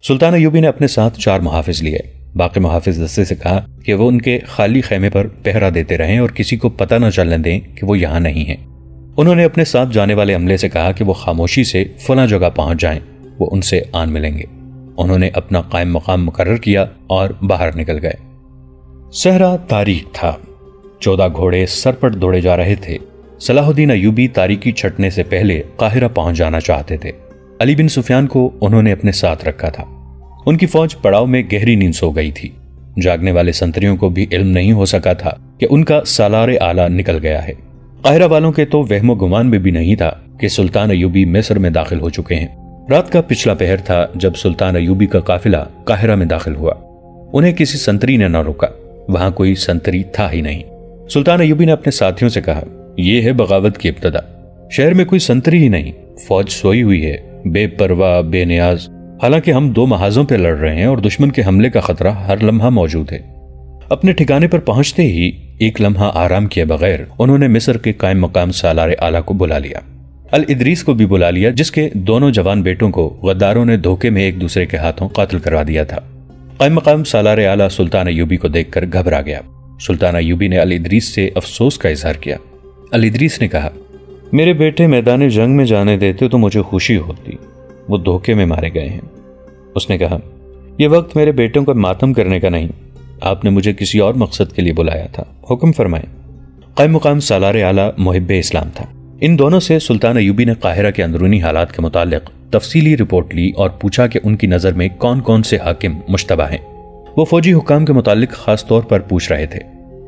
سلطان ایوبی نے اپنے ساتھ 4 محافظ لیے۔ باقی محافظ دستے سے کہا کہ وہ ان کے خالی خیمے پر پہرا دیتے رہیں اور کسی کو پتہ نہ چلنے دیں کہ وہ یہاں نہیں ہیں۔ انہوں نے اپنے ساتھ جانے والے عملے سے کہا کہ وہ خاموشی سے فلاں جگہ پہنچ جائیں، وہ ان سے آن ملیں گے۔ انہوں نے اپنا قائم مقام مقرر کیا اور باہر نکل گئے۔ صحرا تاریک تھا، 14 گھوڑے سر پر دوڑے جا رہے تھے۔ صلاح الدین ایوبی تاریکی چھٹنے سے پہلے قاہرہ پہنچ جانا چاہتے تھے۔ علی بن سفیان کو انہوں نے اپنے ساتھ رکھا تھا۔ ان کی فوج پڑاؤ میں گہری نیند سو گئی تھی۔ جاگنے والے سنتریوں کو بھی علم نہیں ہو سکا تھا کہ ان کا سالار اعلیٰ نکل گیا ہے۔ قاہرہ والوں کے تو وہم و گمان میں بھی نہیں تھا کہ سلطان ایوبی مصر میں داخل ہو چکے ہیں۔ رات کا پچھلا پہر تھا جب سلطان ایوبی کا قافلہ قاہرہ میں داخل ہوا۔ انہیں کسی سنتری نے نہ روکا، وہاں کوئی سنتری تھا ہی نہیں۔ سلطان ایوبی نے اپنے ساتھیوں سے کہا، یہ ہے بغاوت کی ابتدا۔ شہر میں کوئی سنتری ہی نہیں، فوج سوئی ہوئی ہے، بے پرواہ بے نیاز، حالانکہ ہم 2 محاذوں پہ لڑ رہے ہیں اور دشمن کے حملے کا خطرہ ہر لمحہ موجود ہے۔ اپنے ٹھکانے پر پہنچتے ہی ایک لمحہ آرام کیے بغیر انہوں نے مصر کے قائم مقام سالار اعلیٰ کو بلا لیا۔ الادریس کو بھی بلا لیا، جس کے دونوں جوان بیٹوں کو غداروں نے دھوکے میں ایک دوسرے کے ہاتھوں قتل کروا دیا تھا۔ قائم مقام سالار اعلیٰ سلطان ایوبی کو دیکھ کر گھبرا گیا۔ سلطان ایوبی نے الادریس سے افسوس کا اظہار کیا۔ الادریس نے کہا، میرے بیٹے میدان جنگ میں جانے دیتے تو مجھے خوشی ہوتی، وہ دھوکے میں مارے گئے ہیں۔ اس نے کہا، یہ وقت میرے بیٹوں کا ماتم کرنے کا نہیں، آپ نے مجھے کسی اور مقصد کے لیے بلایا تھا، حکم فرمائیں۔ قائم مقام سالار اعلیٰ محب اسلام تھا۔ ان دونوں سے سلطان ایوبی نے قاہرہ کے اندرونی حالات کے متعلق تفصیلی رپورٹ لی اور پوچھا کہ ان کی نظر میں کون کون سے حاکم مشتبہ ہیں۔ وہ فوجی حکام کے متعلق خاص طور پر پوچھ رہے تھے۔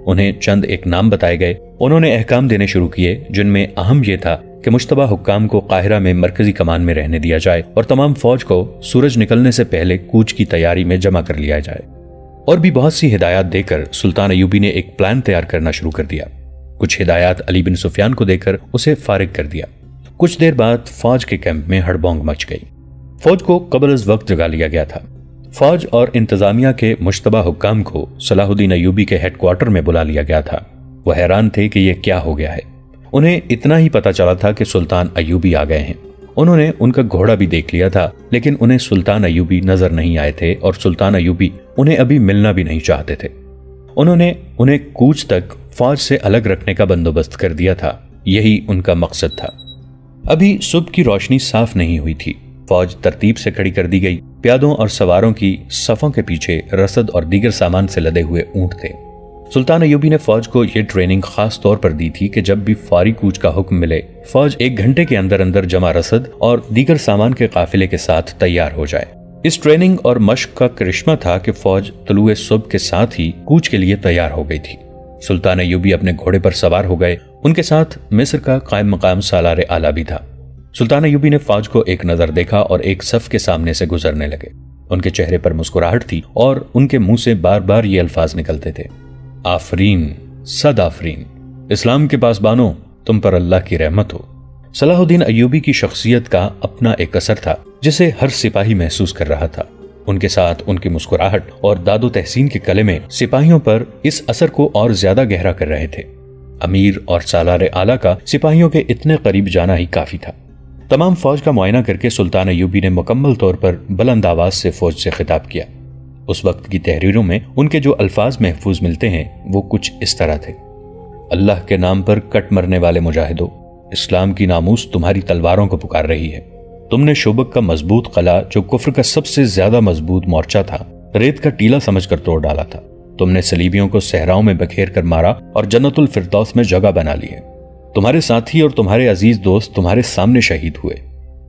انہیں چند ایک نام بتائے گئے۔ انہوں نے احکام دینے شروع کیے، جن میں اہم یہ تھا کہ مشتبہ حکام کو قاہرہ میں مرکزی کمان میں رہنے دیا جائے اور تمام فوج کو سورج نکلنے سے پہلے کوچ کی تیاری میں جمع کر لیا جائے۔ اور بھی بہت سی ہدایات دے کر سلطان ایوبی نے ایک پلان تیار کرنا شروع کر دیا۔ کچھ ہدایات علی بن سفیان کو دے کر اسے فارغ کر دیا۔ کچھ دیر بعد فوج کے کیمپ میں ہڑبونگ مچ گئی۔ فوج کو قبل از وقت جگا لیا گیا تھا۔ فوج اور انتظامیہ کے مشتبہ حکام کو صلاح الدین ایوبی کے ہیڈ کوارٹر میں بلا لیا گیا تھا۔ وہ حیران تھے کہ یہ کیا ہو گیا ہے۔ انہیں اتنا ہی پتا چلا تھا کہ سلطان ایوبی آ گئے ہیں۔ انہوں نے ان کا گھوڑا بھی دیکھ لیا تھا، لیکن انہیں سلطان ایوبی نظر نہیں آئے تھے اور سلطان ایوبی انہیں ابھی ملنا بھی نہیں چاہتے تھے۔ انہوں نے انہیں کوچ تک فوج سے الگ رکھنے کا بندوبست کر دیا تھا۔ یہی ان کا مقصد تھا۔ ابھی صبح کی روشنی صاف نہیں ہوئی تھی۔ فوج ترتیب سے کھڑی کر دی گئی۔ پیادوں اور سواروں کی صفوں کے پیچھے رسد اور دیگر سامان سے لدے ہوئے اونٹ تھے۔ سلطان ایوبی نے فوج کو یہ ٹریننگ خاص طور پر دی تھی کہ جب بھی فوری کوچ کا حکم ملے، فوج 1 گھنٹے کے اندر اندر جمع رسد اور دیگر سامان کے قافلے کے ساتھ تیار ہو جائے۔ اس ٹریننگ اور مشق کا کرشمہ تھا کہ فوج طلوع صبح کے ساتھ ہی کوچ کے لیے تیار ہو گئی تھی۔ سلطان ایوبی اپنے گھوڑے پر سوار ہو گئے۔ ان کے ساتھ مصر کا قائم مقام سالار اعلیٰ بھی تھا۔ سلطان ایوبی نے فوج کو ایک نظر دیکھا اور ایک صف کے سامنے سے گزرنے لگے۔ ان کے چہرے پر مسکراہٹ تھی اور ان کے منہ سے بار بار یہ الفاظ نکلتے تھے، آفرین، صد آفرین، اسلام کے پاسبانوں، تم پر اللہ کی رحمت ہو۔ صلاح الدین ایوبی کی شخصیت کا اپنا ایک اثر تھا جسے ہر سپاہی محسوس کر رہا تھا۔ ان کے ساتھ ان کی مسکراہٹ اور داد و تحسین کے کلمے سپاہیوں پر اس اثر کو اور زیادہ گہرا کر رہے تھے۔ امیر اور سالار اعلیٰ کا سپاہیوں کے اتنے قریب جانا ہی کافی تھا۔ تمام فوج کا معائنہ کر کے سلطان ایوبی نے مکمل طور پر بلند آواز سے فوج سے خطاب کیا۔ اس وقت کی تحریروں میں ان کے جو الفاظ محفوظ ملتے ہیں وہ کچھ اس طرح تھے، اللہ کے نام پر کٹ مرنے والے مجاہدوں، اسلام کی ناموس تمہاری تلواروں کو پکار رہی ہے۔ تم نے شوبک کا مضبوط قلعہ، جو کفر کا سب سے زیادہ مضبوط مورچہ تھا، ریت کا ٹیلا سمجھ کر توڑ ڈالا تھا۔ تم نے صلیبیوں کو صحراؤں میں بکھیر کر مارا اور جنت الفردوس میں جگہ بنا لی ہے۔ تمہارے ساتھی اور تمہارے عزیز دوست تمہارے سامنے شہید ہوئے۔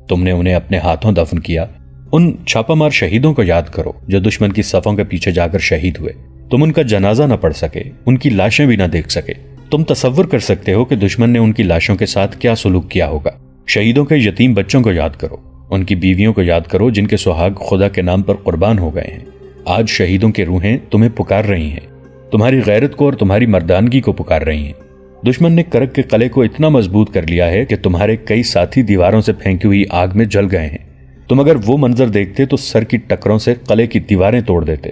تم نے انہیں اپنے ہاتھوں دفن کیا۔ ان چھاپا مار شہیدوں کو یاد کرو جو دشمن کی صفوں کے پیچھے جا کر شہید ہوئے۔ تم ان کا جنازہ نہ پڑھ سکے، ان کی لاشیں بھی نہ دیکھ سکے۔ تم تصور کر سکتے ہو کہ دشمن نے ان کی لاشوں کے ساتھ کیا سلوک کیا ہوگا۔ شہیدوں کے یتیم بچوں کو یاد کرو، ان کی بیویوں کو یاد کرو جن کے سہاگ خدا کے نام پر قربان ہو گئے ہیں۔ آج شہیدوں کی روحیں تمہیں پکار رہی ہیں، تمہاری غیرت کو اور تمہاری مردانگی کو پکار رہی ہیں۔ دشمن نے کرک کے قلعے کو اتنا مضبوط کر لیا ہے کہ تمہارے کئی ساتھی دیواروں سے پھینکی ہوئی آگ میں جل گئے ہیں۔ تم اگر وہ منظر دیکھتے تو سر کی ٹکروں سے قلعے کی دیواریں توڑ دیتے۔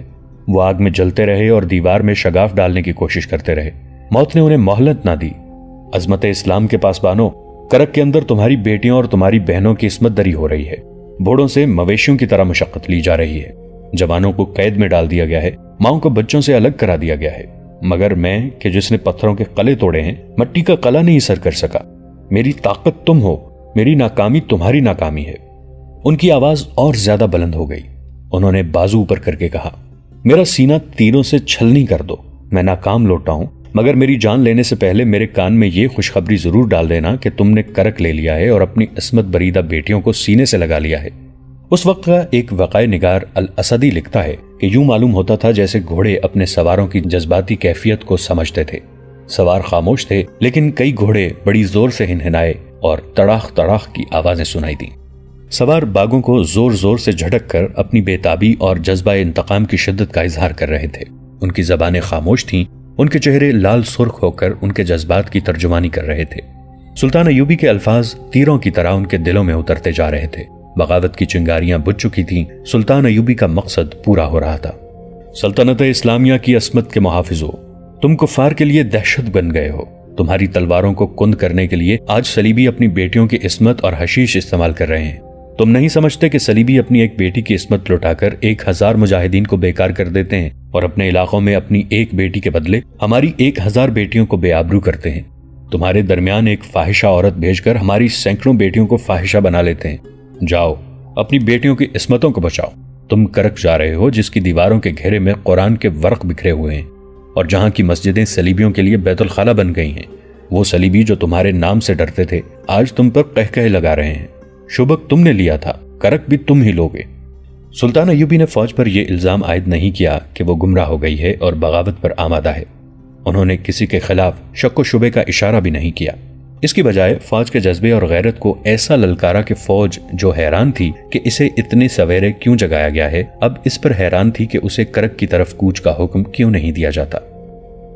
وہ آگ میں جلتے رہے اور دیوار میں شگاف ڈالنے کی کوشش کرتے رہے۔ موت نے انہیں مہلت نہ دی۔ عظمت اسلام کے پاسبانوں، کرک کے اندر تمہاری بیٹیوں اور تمہاری بہنوں کی عصمت دری ہو رہی ہے۔ بوڑھوں سے مویشیوں کی طرح مشقت لی جا رہی ہے، جوانوں کو قید میں ڈال دیا گیا ہے، ماؤں کو بچوں سے الگ کرا دیا گیا ہے، مگر میں کہ جس نے پتھروں کے قلعے توڑے ہیں مٹی کا قلعہ نہیں سر کر سکا۔ میری طاقت تم ہو، میری ناکامی تمہاری ناکامی ہے۔ ان کی آواز اور زیادہ بلند ہو گئی۔ انہوں نے بازو اوپر کر کے کہا، میرا سینہ تیروں سے چھلنی کر دو، میں ناکام لوٹا ہوں، مگر میری جان لینے سے پہلے میرے کان میں یہ خوشخبری ضرور ڈال دینا کہ تم نے کرک لے لیا ہے اور اپنی عصمت بریدہ بیٹیوں کو سینے سے لگا لیا ہے۔ اس وقت کا ایک وقائع نگار الاسدی لکھتا ہے کہ یوں معلوم ہوتا تھا جیسے گھوڑے اپنے سواروں کی جذباتی کیفیت کو سمجھتے تھے۔ سوار خاموش تھے، لیکن کئی گھوڑے بڑی زور سے ہنہنائے اور تڑاخ تڑاخ کی آوازیں سنائی دیں۔ سوار باغوں کو زور زور سے جھٹک کر اپنی بے تابی اور جذبہ انتقام کی شدت کا اظہار کر رہے تھے۔ ان کی زبانیں خاموش تھیں، ان کے چہرے لال سرخ ہو کر ان کے جذبات کی ترجمانی کر رہے تھے۔ سلطان ایوبی کے الفاظ تیروں کی طرح ان کے دلوں میں اترتے جا رہے تھے۔ بغاوت کی چنگاریاں بجھ چکی تھیں، سلطان ایوبی کا مقصد پورا ہو رہا تھا۔ سلطنت اسلامیہ کی عصمت کے محافظو، تم کفار کے لیے دہشت بن گئے ہو۔ تمہاری تلواروں کو کند کرنے کے لیے آج صلیبی اپنی بیٹیوں کی عصمت اور حشیش استعمال کر رہے ہیں۔ تم نہیں سمجھتے کہ صلیبی اپنی ایک بیٹی کی عصمت لٹا کر 1000 مجاہدین کو بیکار کر دیتے ہیں اور اپنے علاقوں میں اپنی ایک بیٹی کے بدلے ہماری 1000 بیٹیوں کو بے آبرو کرتے ہیں۔ تمہارے درمیان ایک فاحشہ عورت بھیج کر ہماری سینکڑوں بیٹیوں کو فاحشہ بنا لیتے ہیں۔ جاؤ، اپنی بیٹیوں کی عصمتوں کو بچاؤ۔ تم کرک جا رہے ہو جس کی دیواروں کے گھیرے میں قرآن کے ورق بکھرے ہوئے ہیں اور جہاں کی مسجدیں صلیبیوں کے لیے بیت الخلا بن گئی ہیں۔ وہ صلیبی جو تمہارے نام سے ڈرتے تھے آج تم پر قہقہے لگا رہے ہیں۔ شبک تم نے لیا تھا، کرک بھی تم ہی لوگے۔ سلطان ایوبی نے فوج پر یہ الزام عائد نہیں کیا کہ وہ گمراہ ہو گئی ہے اور بغاوت پر آمادہ ہے۔ انہوں نے کسی کے خلاف شک و شبے کا اشارہ بھی نہیں کیا۔ اس کی بجائے فوج کے جذبے اور غیرت کو ایسا للکارا کہ فوج جو حیران تھی کہ اسے اتنے سویرے کیوں جگایا گیا ہے، اب اس پر حیران تھی کہ اسے کرک کی طرف کوچ کا حکم کیوں نہیں دیا جاتا۔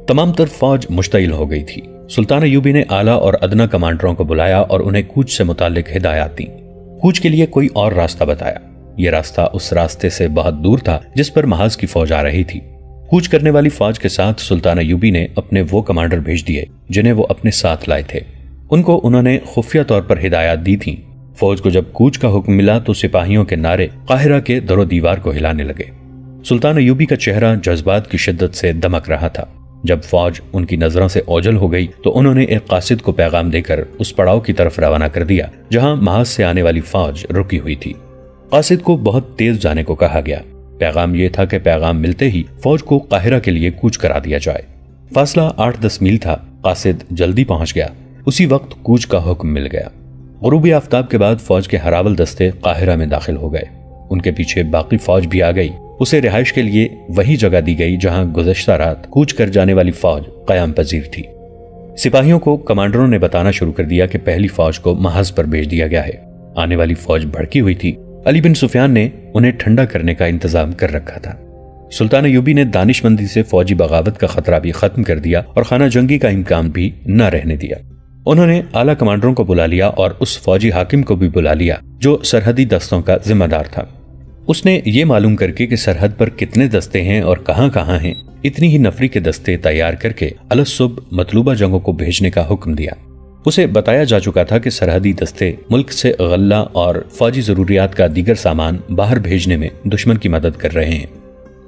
تمام تر فوج مشتعل ہو گئی تھی۔ سلطان ایوبی نے اعلیٰ اور ادنا کمانڈروں کو بلایا اور انہیں کوچ سے متعلق ہدایات دیں۔ کوچ کے لیے کوئی اور راستہ بتایا۔ یہ راستہ اس راستے سے بہت دور تھا جس پر محاذ کی فوج آ رہی تھی۔ کوچ کرنے والی فوج کے ساتھ سلطان ایوبی نے اپنے وہ کمانڈر بھیج دیے جنہیں وہ اپنے ساتھ لائے تھے۔ ان کو انہوں نے خفیہ طور پر ہدایات دی تھیں۔ فوج کو جب کوچ کا حکم ملا تو سپاہیوں کے نعرے قاہرہ کے در و دیوار کو ہلانے لگے۔ سلطان ایوبی کا چہرہ جذبات کی شدت سے دمک رہا تھا۔ جب فوج ان کی نظروں سے اوجھل ہو گئی تو انہوں نے ایک قاصد کو پیغام دے کر اس پڑاؤ کی طرف روانہ کر دیا جہاں محاذ سے آنے والی فوج رکی ہوئی تھی۔ قاصد کو بہت تیز جانے کو کہا گیا۔ پیغام یہ تھا کہ پیغام ملتے ہی فوج کو قاہرہ کے لیے کوچ کرا دیا جائے۔ فاصلہ 8-10 میل تھا۔ قاصد جلدی پہنچ گیا۔ اسی وقت کوچ کا حکم مل گیا۔ غروب آفتاب کے بعد فوج کے ہراول دستے قاہرہ میں داخل ہو گئے۔ ان کے پیچھے باقی فوج بھی آ گئی۔ اسے رہائش کے لیے وہی جگہ دی گئی جہاں گزشتہ رات کوچ کر جانے والی فوج قیام پذیر تھی۔ سپاہیوں کو کمانڈروں نے بتانا شروع کر دیا کہ پہلی فوج کو محاذ پر بھیج دیا گیا ہے۔ آنے والی فوج بھڑکی ہوئی تھی۔ علی بن سفیان نے انہیں ٹھنڈا کرنے کا انتظام کر رکھا تھا۔ سلطان ایوبی نے دانش مندی سے فوجی بغاوت کا خطرہ بھی ختم کر دیا اور خانہ جنگی کا امکان بھی نہ رہنے دیا۔ انہوں نے اعلیٰ کمانڈروں کو بلا لیا اور اس فوجی حاکم کو بھی بلا لیا جو سرحدی دستوں کا ذمہ دار تھا۔ اس نے یہ معلوم کر کے کہ سرحد پر کتنے دستے ہیں اور کہاں کہاں ہیں، اتنی ہی نفری کے دستے تیار کر کے الصبح مطلوبہ جنگوں کو بھیجنے کا حکم دیا۔ اسے بتایا جا چکا تھا کہ سرحدی دستے ملک سے غلہ اور فوجی ضروریات کا دیگر سامان باہر بھیجنے میں دشمن کی مدد کر رہے ہیں۔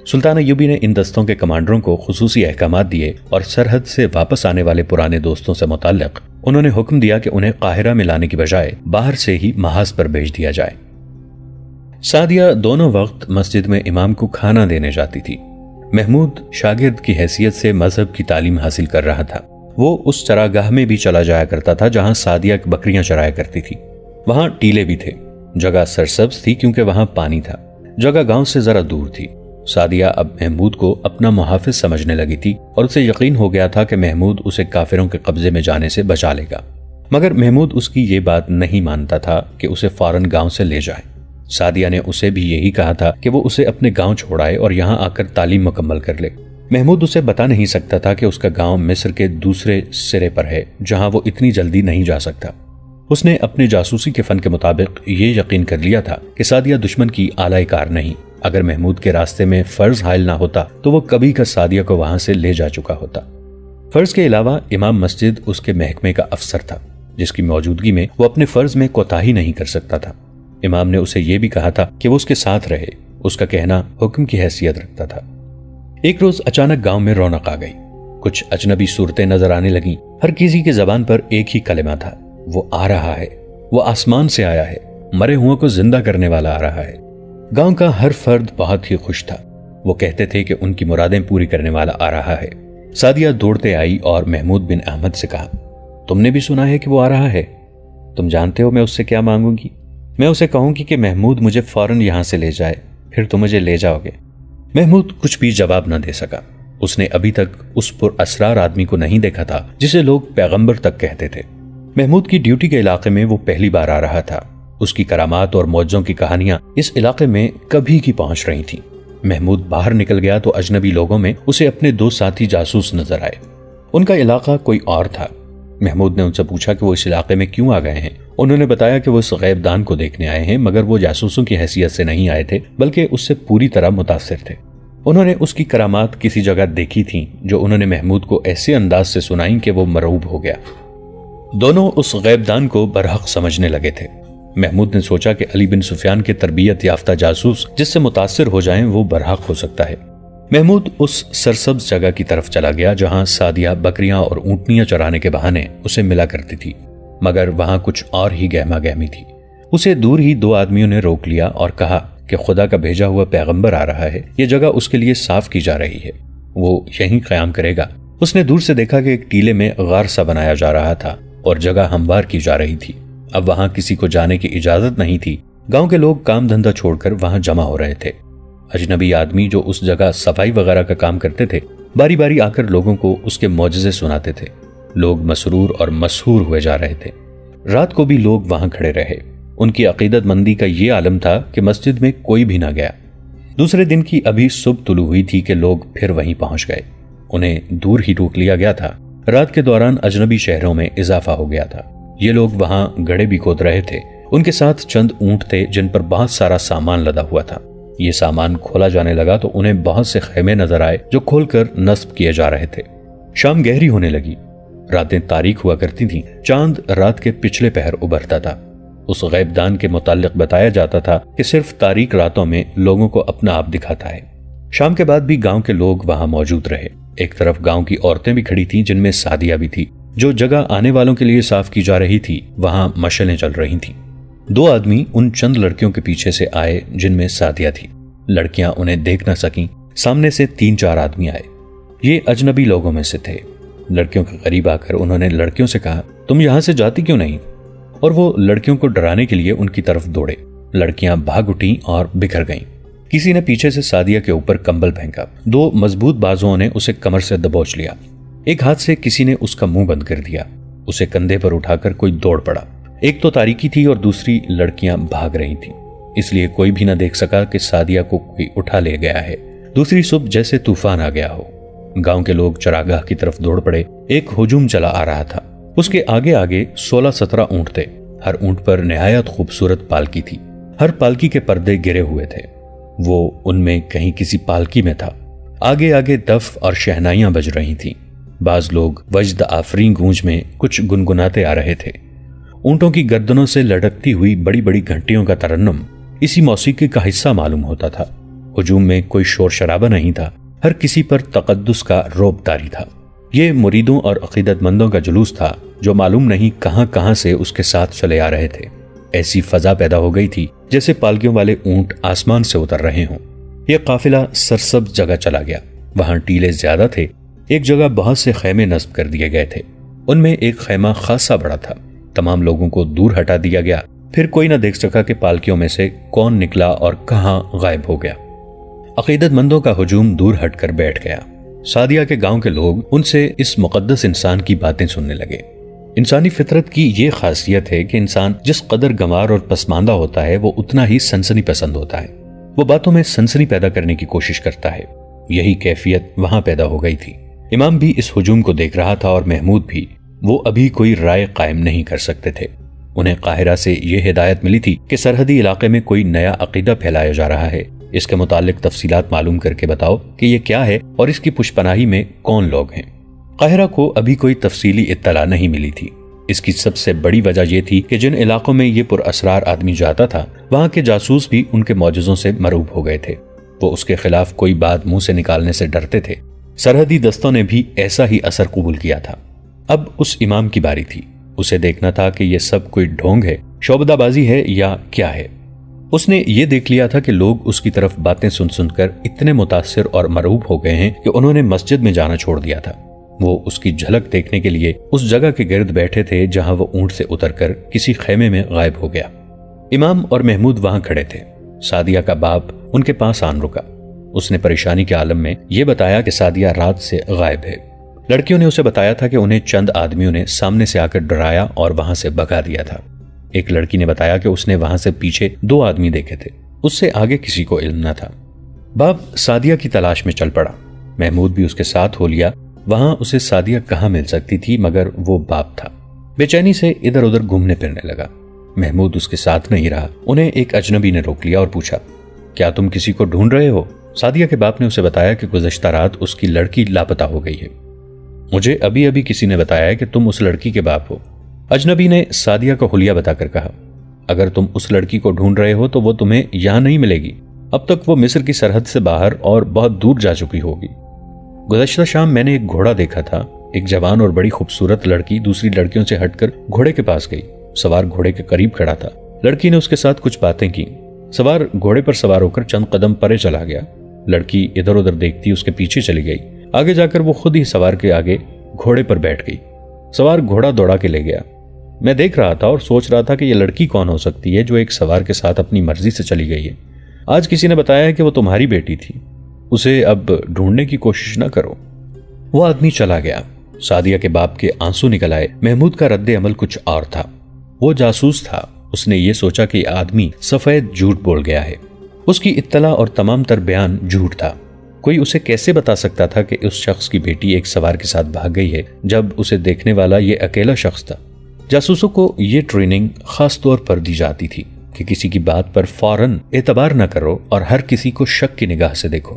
سلطان ایوبی نے ان دستوں کے کمانڈروں کو خصوصی احکامات دیے اور سرحد سے واپس آنے والے پرانے دوستوں سے متعلق انہوں نے حکم دیا کہ انہیں قاہرہ میں لانے کی بجائے باہر سے ہی محاذ پر بھیج دیا جائے۔ سعدیہ دونوں وقت مسجد میں امام کو کھانا دینے جاتی تھی۔ محمود شاگرد کی حیثیت سے مذہب کی تعلیم حاصل کر رہا تھا۔ وہ اس چراگاہ میں بھی چلا جایا کرتا تھا جہاں سعدیہ بکریاں چرایا کرتی تھی۔ وہاں ٹیلے بھی تھے۔ جگہ سرسبز تھی کیونکہ وہاں پانی تھا۔ جگہ گاؤں سے ذرا دور تھی۔ سعدیہ اب محمود کو اپنا محافظ سمجھنے لگی تھی اور اسے یقین ہو گیا تھا کہ محمود اسے کافروں کے قبضے میں جانے سے بچا لے گا، مگر محمود اس کی یہ بات نہیں مانتا تھا کہ اسے فوراً گاؤں سے لے جائے۔ سعدیہ نے اسے بھی یہی کہا تھا کہ وہ اسے اپنے گاؤں چھوڑائے اور یہاں آ کر تعلیم مکمل کر لے۔ محمود اسے بتا نہیں سکتا تھا کہ اس کا گاؤں مصر کے دوسرے سرے پر ہے جہاں وہ اتنی جلدی نہیں جا سکتا۔ اس نے اپنے جاسوسی کے فن کے مطابق یہ یقین کر لیا تھا کہ سعدیہ دشمن کی اعلی کار نہیں۔ اگر محمود کے راستے میں فرض حائل نہ ہوتا تو وہ کبھی کا سعدیہ کو وہاں سے لے جا چکا ہوتا۔ فرض کے علاوہ امام مسجد اس کے محکمے کا افسر تھا جس کی موجودگی میں وہ اپنے فرض میں کوتاہی نہیں کر سکتا تھا۔ امام نے اسے یہ بھی کہا تھا کہ وہ اس کے ساتھ رہے، اس کا کہنا حکم کی حیثیت رکھتا تھا۔ ایک روز اچانک گاؤں میں رونق آ گئی، کچھ اجنبی صورتیں نظر آنے لگیں، ہر کسی کی زبان پر ایک ہی کلمہ تھا، وہ آ رہا ہے، وہ آسمان سے آیا ہے، مرے ہوئوں کو زندہ کرنے والا آ رہا ہے۔ گاؤں کا ہر فرد بہت ہی خوش تھا، وہ کہتے تھے کہ ان کی مرادیں پوری کرنے والا آ رہا ہے۔ سعدیہ دوڑتے آئی اور محمود بن احمد سے کہا، تم نے بھی سنا ہے کہ وہ آ رہا ہے؟ تم جانتے ہو میں اس سے کیا مانگوں گی؟ میں اسے کہوں گی کہ محمود مجھے فوراً یہاں سے لے جائے، پھر تم مجھے لے جاؤ گے۔ محمود کچھ بھی جواب نہ دے سکا، اس نے ابھی تک اس پر اسرار آدمی کو نہیں دیکھا تھا جسے لوگ پیغمبر تک کہتے تھے۔ محمود کی ڈیوٹی کے علاقے میں وہ پہلی بار آ رہا تھا، اس کی کرامات اور معجزوں کی کہانیاں اس علاقے میں کبھی کی پہنچ رہی تھیں۔ محمود باہر نکل گیا تو اجنبی لوگوں میں اسے اپنے 2 ساتھی جاسوس نظر آئے، ان کا علاقہ کوئی اور تھا۔ محمود نے ان سے پوچھا کہ وہ اس علاقے میں کیوں آ گئے ہیں۔ انہوں نے بتایا کہ وہ اس غیب دان کو دیکھنے آئے ہیں، مگر وہ جاسوسوں کی حیثیت سے نہیں آئے تھے بلکہ اس سے پوری طرح متاثر تھے۔ انہوں نے اس کی کرامات کسی جگہ دیکھی تھیں جو انہوں نے محمود کو ایسے انداز سے سنائیں کہ وہ مرعوب ہو گیا۔ دونوں اس غیب دان کو برحق سمجھنے لگے تھے۔ محمود نے سوچا کہ علی بن سفیان کے تربیت یافتہ جاسوس جس سے متاثر ہو جائیں وہ برحق ہو سکتا ہے۔ محمود اس سرسبز جگہ کی طرف چلا گیا جہاں سعدیہ بکریاں اور اونٹنیاں چرانے کے بہانے اسے ملا کرتی تھی، مگر وہاں کچھ اور ہی گہما گہمی تھی۔ اسے دور ہی 2 آدمیوں نے روک لیا اور کہا کہ خدا کا بھیجا ہوا پیغمبر آ رہا ہے، یہ جگہ اس کے لیے صاف کی جا رہی ہے، وہ یہیں قیام کرے گا۔ اس نے دور سے دیکھا کہ ایک ٹیلے میں غار سا بنایا جا رہا تھا اور جگہ ہموار کی جا رہی تھی۔ اب وہاں کسی کو جانے کی اجازت نہیں تھی، گاؤں کے لوگ کام دھندہ چھوڑ کر وہاں جمع ہو رہے تھے۔ اجنبی آدمی جو اس جگہ صفائی وغیرہ کا کام کرتے تھے باری باری آ کر لوگوں کو اس کے معجزے سناتے تھے۔ لوگ مسرور اور مسحور ہوئے جا رہے تھے۔ رات کو بھی لوگ وہاں کھڑے رہے، ان کی عقیدت مندی کا یہ عالم تھا کہ مسجد میں کوئی بھی نہ گیا۔ دوسرے دن کی ابھی صبح طلوع ہوئی تھی کہ لوگ پھر وہیں پہنچ گئے، انہیں دور ہی روک لیا گیا تھا۔ رات کے دوران اجنبی شہروں میں اضافہ ہو گیا تھا، یہ لوگ وہاں گڑھے بھی کھود رہے تھے، ان کے ساتھ چند اونٹ تھے جن پر بہت سارا سامان لدا ہوا تھا۔ یہ سامان کھولا جانے لگا تو انہیں بہت سے خیمے نظر آئے جو کھول کر نصب کیے جا رہے تھے۔ شام گہری ہونے لگی، راتیں تاریک ہوا کرتی تھیں، چاند رات کے پچھلے پہر ابھرتا تھا۔ اس غیب دان کے متعلق بتایا جاتا تھا کہ صرف تاریک راتوں میں لوگوں کو اپنا آپ دکھاتا ہے۔ شام کے بعد بھی گاؤں کے لوگ وہاں موجود رہے۔ ایک طرف گاؤں کی عورتیں بھی کھڑی تھیں جن میں سعدیہ بھی تھی۔ جو جگہ آنے والوں کے لیے صاف کی جا رہی تھی وہاں مشعلیں چل رہی تھیں۔ 2 آدمی ان چند لڑکیوں کے پیچھے سے آئے جن میں سعدیہ تھی۔ لڑکیاں انہیں دیکھ نہ سکیں، سامنے سے 3-4 آدمی آئے، یہ اجنبی لوگوں میں سے تھے۔ لڑکیوں کے قریب آ کر انہوں نے لڑکیوں سے کہا، تم یہاں سے جاتی کیوں نہیں؟ اور وہ لڑکیوں کو ڈرانے کے لیے ان کی طرف دوڑے۔ لڑکیاں بھاگ اٹھیں اور بکھر گئیں۔ کسی نے پیچھے سے سعدیہ کے اوپر کمبل پھینکا، 2 مضبوط بازوؤں نے اسے کمر سے دبوچ لیا۔ ایک ہاتھ سے کسی نے اس کا منہ بند کر دیا، اسے کندھے پر اٹھا کر کوئی دوڑ پڑا۔ ایک تو تاریکی تھی اور دوسری لڑکیاں بھاگ رہی تھیں، اس لیے کوئی بھی نہ دیکھ سکا کہ سعدیہ کو کوئی اٹھا لے گیا ہے۔ دوسری صبح جیسے طوفان آ گیا ہو، گاؤں کے لوگ چراگاہ کی طرف دوڑ پڑے۔ ایک ہجوم چلا آ رہا تھا، اس کے آگے آگے 16-17 اونٹ تھے، ہر اونٹ پر نہایت خوبصورت پالکی تھی، ہر پالکی کے پردے گرے ہوئے تھے، وہ ان میں کہیں کسی پالکی میں تھا۔ آگے آگے دف اور شہنائیاں بج رہی تھیں، بعض لوگ وجد آفرین گونج میں کچھ گنگناتے آ رہے تھے۔ اونٹوں کی گردنوں سے لٹکتی ہوئی بڑی بڑی گھنٹیوں کا ترنم اسی موسیقی کا حصہ معلوم ہوتا تھا۔ ہجوم میں کوئی شور شرابہ نہیں تھا، ہر کسی پر تقدس کا رعب طاری تھا۔ یہ مریدوں اور عقیدت مندوں کا جلوس تھا جو معلوم نہیں کہاں کہاں سے اس کے ساتھ چلے آ رہے تھے۔ ایسی فضا پیدا ہو گئی تھی جیسے پالکیوں والے اونٹ آسمان سے اتر رہے ہوں۔ یہ قافلہ سرسبز جگہ چلا گیا، وہاں ٹیلے زیادہ تھے، ایک جگہ بہت سے خیمے نصب کر دیے گئے تھے، ان میں ایک خیمہ خاصا بڑا تھا۔ تمام لوگوں کو دور ہٹا دیا گیا، پھر کوئی نہ دیکھ سکا کہ پالکیوں میں سے کون نکلا اور کہاں غائب ہو گیا۔ عقیدت مندوں کا ہجوم دور ہٹ کر بیٹھ گیا۔ سعدیہ کے گاؤں کے لوگ ان سے اس مقدس انسان کی باتیں سننے لگے۔ انسانی فطرت کی یہ خاصیت ہے کہ انسان جس قدر گنوار اور پسماندہ ہوتا ہے وہ اتنا ہی سنسنی پسند ہوتا ہے، وہ باتوں میں سنسنی پیدا کرنے کی کوشش کرتا ہے۔ یہی کیفیت وہاں پیدا ہو گئی تھی۔ امام بھی اس ہجوم کو دیکھ رہا تھا اور محمود بھی۔ وہ ابھی کوئی رائے قائم نہیں کر سکتے تھے۔ انہیں قاہرہ سے یہ ہدایت ملی تھی کہ سرحدی علاقے میں کوئی نیا عقیدہ پھیلایا جا رہا ہے، اس کے متعلق تفصیلات معلوم کر کے بتاؤ کہ یہ کیا ہے اور اس کی پشپناہی میں کون لوگ ہیں۔ قاہرہ کو ابھی کوئی تفصیلی اطلاع نہیں ملی تھی۔ اس کی سب سے بڑی وجہ یہ تھی کہ جن علاقوں میں یہ پراسرار آدمی جاتا تھا وہاں کے جاسوس بھی ان کے معجزوں سے مرعوب ہو گئے تھے۔ وہ اس کے خلاف کوئی بات منہ سے نکالنے سے ڈرتے تھے۔ سرحدی دستوں نے بھی ایسا ہی اثر قبول کیا تھا۔ اب اس امام کی باری تھی۔ اسے دیکھنا تھا کہ یہ سب کوئی ڈھونگ ہے، شعبدہ بازی ہے یا کیا ہے۔ اس نے یہ دیکھ لیا تھا کہ لوگ اس کی طرف باتیں سن سن کر اتنے متاثر اور مرعوب ہو گئے ہیں کہ انہوں نے مسجد میں جانا چھوڑ دیا تھا۔ وہ اس کی جھلک دیکھنے کے لیے اس جگہ کے گرد بیٹھے تھے جہاں وہ اونٹ سے اتر کر کسی خیمے میں غائب ہو گیا۔ امام اور محمود وہاں کھڑے تھے۔ سعدیہ کا باپ ان کے پاس آن رکا۔ اس نے پریشانی کے عالم میں یہ بتایا کہ سعدیہ رات سے غائب ہے۔ لڑکیوں نے اسے بتایا تھا کہ انہیں چند آدمیوں نے سامنے سے آ کر ڈرایا اور وہاں سے بھگا دیا تھا۔ ایک لڑکی نے بتایا کہ اس نے وہاں سے پیچھے 2 آدمی دیکھے تھے، اس سے آگے کسی کو علم نہ تھا۔ باپ سعدیہ کی تلاش میں چل پڑا۔ محمود بھی اس کے ساتھ ہو لیا۔ وہاں اسے سعدیہ کہاں مل سکتی تھی مگر وہ باپ تھا۔ بے چینی سے ادھر ادھر گھومنے پھرنے لگا۔ محمود اس کے ساتھ نہیں رہا۔ انہیں ایک اجنبی نے روک لیا اور پوچھا، کیا تم کسی کو ڈھونڈ رہے ہو؟ سعدیہ کے باپ نے اسے بتایا کہ گزشتہ رات اس کی لڑکی لاپتہ ہو گئی ہے۔ مجھے ابھی ابھی کسی نے بتایا ہے کہ تم اس لڑکی کے باپ ہو۔ اجنبی نے سعدیہ کا حلیہ بتا کر کہا، اگر تم اس لڑکی کو ڈھونڈ رہے ہو تو وہ تمہیں یہاں نہیں ملے گی۔ اب تک وہ مصر کی سرحد سے باہر اور بہت دور جا چکی ہوگی۔ گزشتہ شام میں نے ایک گھوڑا دیکھا تھا۔ ایک جوان اور بڑی خوبصورت لڑکی دوسری لڑکیوں سے ہٹ کر گھوڑے کے پاس گئی۔ سوار گھوڑے کے قریب کھڑا تھا۔ لڑکی نے اس کے ساتھ کچھ باتیں کی۔ سوار گھوڑے پر سوار ہو کر چند قدم پرے چلا گیا۔ لڑکی ادھر ادھر دیکھتی اس کے پیچھے چلی گئی۔ آگے جا کر وہ خود ہی سوار کے آگے گھوڑے پر بیٹھ گئی۔ سوار گھوڑا دوڑا کے لے گیا۔ میں دیکھ رہا تھا اور سوچ رہا تھا کہ یہ لڑکی کون ہو سکتی ہے جو ایک سوار کے ساتھ اپنی مرضی سے چلی گئی ہے۔ آج کسی نے بتایا ہے کہ وہ تمہاری بیٹی تھی۔ اسے اب ڈھونڈنے کی کوشش نہ کرو۔ وہ آدمی چلا گیا۔ سعدیہ کے باپ کے آنسو نکل آئے۔ محمود کا رد عمل کچھ اور تھا۔ وہ جاسوس تھا۔ اس نے یہ سوچا کہ یہ آدمی سفید جھوٹ بول گیا ہے۔ اس کی اطلاع اور تمام تر بیان جھوٹ تھا۔ کوئی اسے کیسے بتا سکتا تھا کہ اس شخص کی بیٹی ایک سوار کے ساتھ بھاگ گئی ہے جب اسے دیکھنے والا یہ اکیلا شخص تھا؟ جاسوسوں کو یہ ٹریننگ خاص طور پر دی جاتی تھی کہ کسی کی بات پر فوراً اعتبار نہ کرو اور ہر کسی کو شک کی نگاہ سے دیکھو۔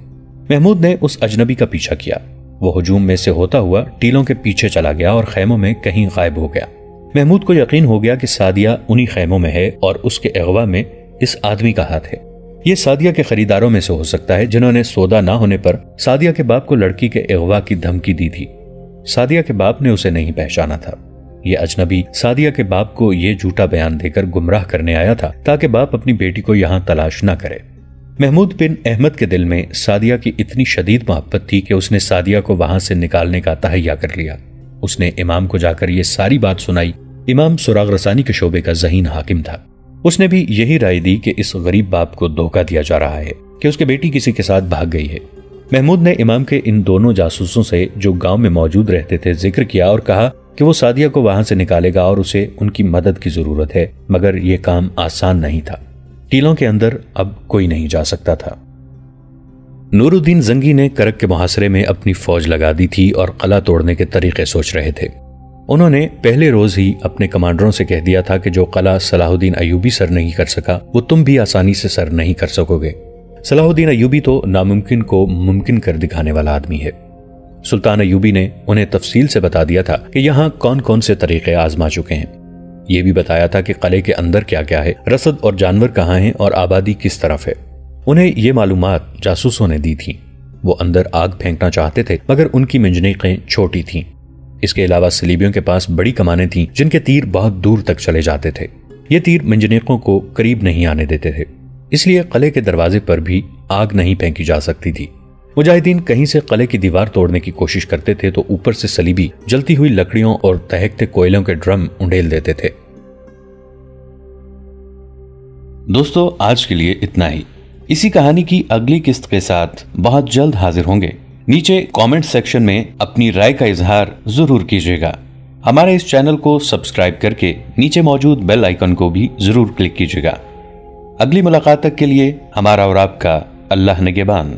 محمود نے اس اجنبی کا پیچھا کیا۔ وہ ہجوم میں سے ہوتا ہوا ٹیلوں کے پیچھے چلا گیا اور خیموں میں کہیں غائب ہو گیا۔ محمود کو یقین ہو گیا کہ سعدیہ انہی خیموں میں ہے اور اس کے اغوا میں اس آدمی کا ہاتھ ہے۔ یہ سعدیہ کے خریداروں میں سے ہو سکتا ہے جنہوں نے سودا نہ ہونے پر سعدیہ کے باپ کو لڑکی کے اغوا کی دھمکی دی تھی۔ سعدیہ کے باپ نے اسے نہیں پہچانا تھا۔ یہ اجنبی سعدیہ کے باپ کو یہ جھوٹا بیان دے کر گمراہ کرنے آیا تھا تاکہ باپ اپنی بیٹی کو یہاں تلاش نہ کرے۔ محمود بن احمد کے دل میں سعدیہ کی اتنی شدید محبت تھی کہ اس نے سعدیہ کو وہاں سے نکالنے کا تہیہ کر لیا۔ اس نے امام کو جا کر یہ ساری بات سنائی۔ امام سراغ رسانی کے شعبے کا ذہین حاکم تھا۔ اس نے بھی یہی رائے دی کہ اس غریب باپ کو دھوکہ دیا جا رہا ہے کہ اس کی بیٹی کسی کے ساتھ بھاگ گئی ہے۔ محمود نے امام کے ان دونوں جاسوسوں سے جو گاؤں میں موجود رہتے تھے ذکر کیا اور کہا کہ وہ سعدیہ کو وہاں سے نکالے گا اور اسے ان کی مدد کی ضرورت ہے، مگر یہ کام آسان نہیں تھا۔ ٹیلوں کے اندر اب کوئی نہیں جا سکتا تھا۔ نور الدین زنگی نے کرک کے محاصرے میں اپنی فوج لگا دی تھی اور قلعہ توڑنے کے طریقے سوچ رہے تھے۔ انہوں نے پہلے روز ہی اپنے کمانڈروں سے کہہ دیا تھا کہ جو قلعہ صلاح الدین ایوبی سر نہیں کر سکا وہ تم بھی آسانی سے سر نہیں کر سکو گے۔ صلاح الدین ایوبی تو ناممکن کو ممکن کر دکھانے والا آدمی ہے۔ سلطان ایوبی نے انہیں تفصیل سے بتا دیا تھا کہ یہاں کون کون سے طریقے آزما چکے ہیں۔ یہ بھی بتایا تھا کہ قلعے کے اندر کیا کیا ہے، رسد اور جانور کہاں ہیں اور آبادی کس طرف ہے۔ انہیں یہ معلومات جاسوسوں نے دی تھیں۔ وہ اندر آگ پھینکنا چاہتے تھے مگر ان کی منجنیقیں چھوٹی تھیں۔ اس کے علاوہ صلیبیوں کے پاس بڑی کمانیں تھیں جن کے تیر بہت دور تک چلے جاتے تھے۔ یہ تیر منجنیقوں کو قریب نہیں آنے دیتے تھے، اس لیے قلعے کے دروازے پر بھی آگ نہیں پھینکی جا سکتی تھی۔ مجاہدین کہیں سے قلعے کی دیوار توڑنے کی کوشش کرتے تھے تو اوپر سے صلیبی جلتی ہوئی لکڑیوں اور دہکتے کوئلوں کے ڈرم انڈیل دیتے تھے۔ دوستو، آج کے لیے اتنا ہی۔ اسی کہانی کی اگلی قسط کے ساتھ بہت جلد حاضر ہوں گے۔ نیچے کامنٹ سیکشن میں اپنی رائے کا اظہار ضرور کیجیے گا۔ ہمارے اس چینل کو سبسکرائب کر کے نیچے موجود بیل آئیکن کو بھی ضرور کلک کیجیے گا۔ اگلی ملاقات تک کے لیے ہمارا اور آپ کا اللہ نگہبان۔